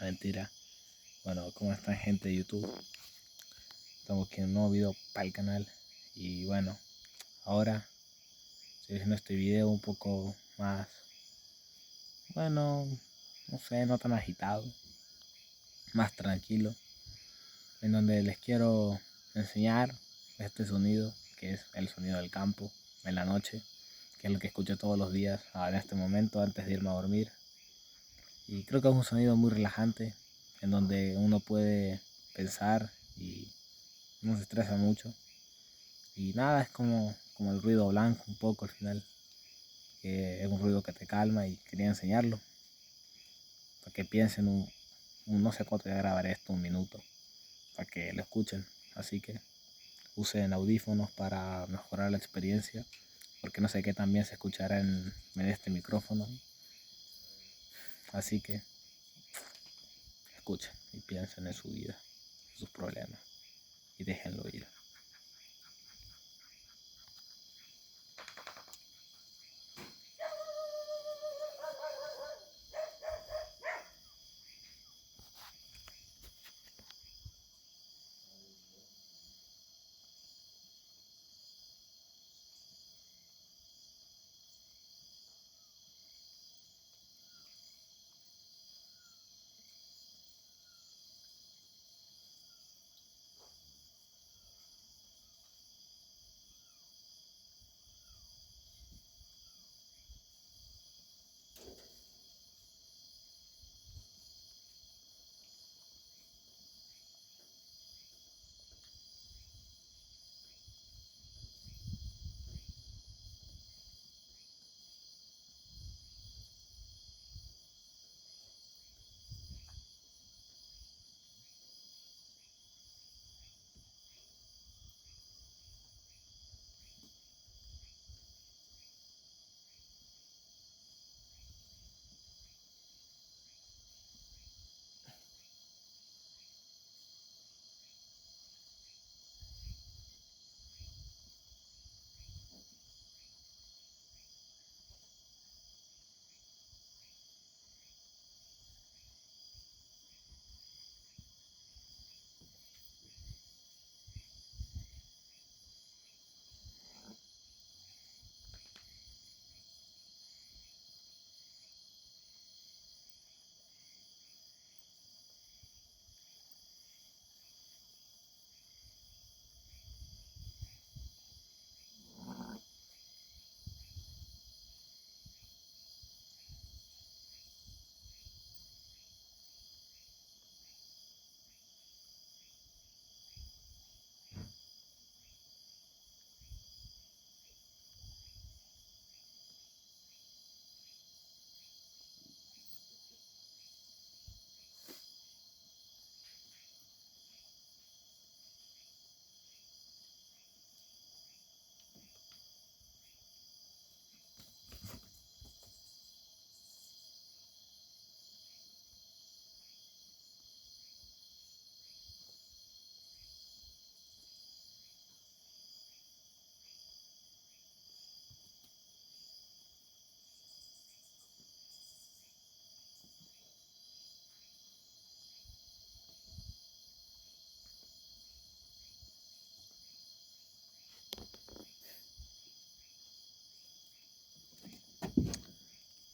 Mentira. Bueno, ¿cómo están, gente de YouTube? Estamos aquí en un nuevo video para el canal. Y bueno, ahora estoy haciendo este video un poco más, bueno, no sé, no tan agitado, más tranquilo, en donde les quiero enseñar este sonido, que es el sonido del campo en la noche, que es lo que escucho todos los días en este momento antes de irme a dormir. Y creo que es un sonido muy relajante, en donde uno puede pensar y no se estresa mucho. Y nada, es como el ruido blanco un poco al final, que es un ruido que te calma y quería enseñarlo, para que piensen no sé cuánto voy a grabar esto, 1 minuto, para que lo escuchen. Así que usen audífonos para mejorar la experiencia, porque no sé qué también se escuchará en este micrófono. Así que escuchen y piensen en su vida, en sus problemas, y déjenlo ir.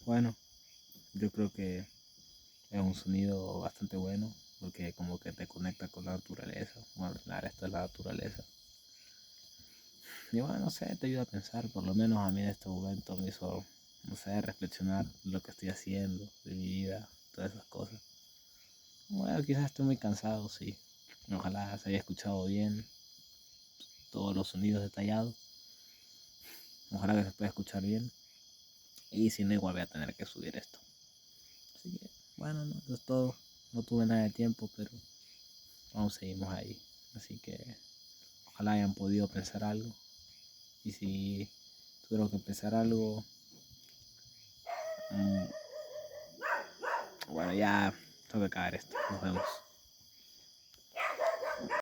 Bueno, yo creo que es un sonido bastante bueno, porque como que te conecta con la naturaleza. Bueno, al final esto es la naturaleza. Y bueno, no sé, te ayuda a pensar. Por lo menos a mí en este momento me hizo, no sé, reflexionar de lo que estoy haciendo, de mi vida, todas esas cosas. Bueno, quizás estoy muy cansado, sí. Ojalá se haya escuchado bien todos los sonidos detallados. Ojalá que se pueda escuchar bien. Y si no, igual voy a tener que subir esto. Así que, bueno, no, eso es todo. No tuve nada de tiempo, pero aún seguimos ahí. Así que ojalá hayan podido pensar algo. Y si tuvieron que pensar algo, bueno, ya tengo que acabar esto. Nos vemos.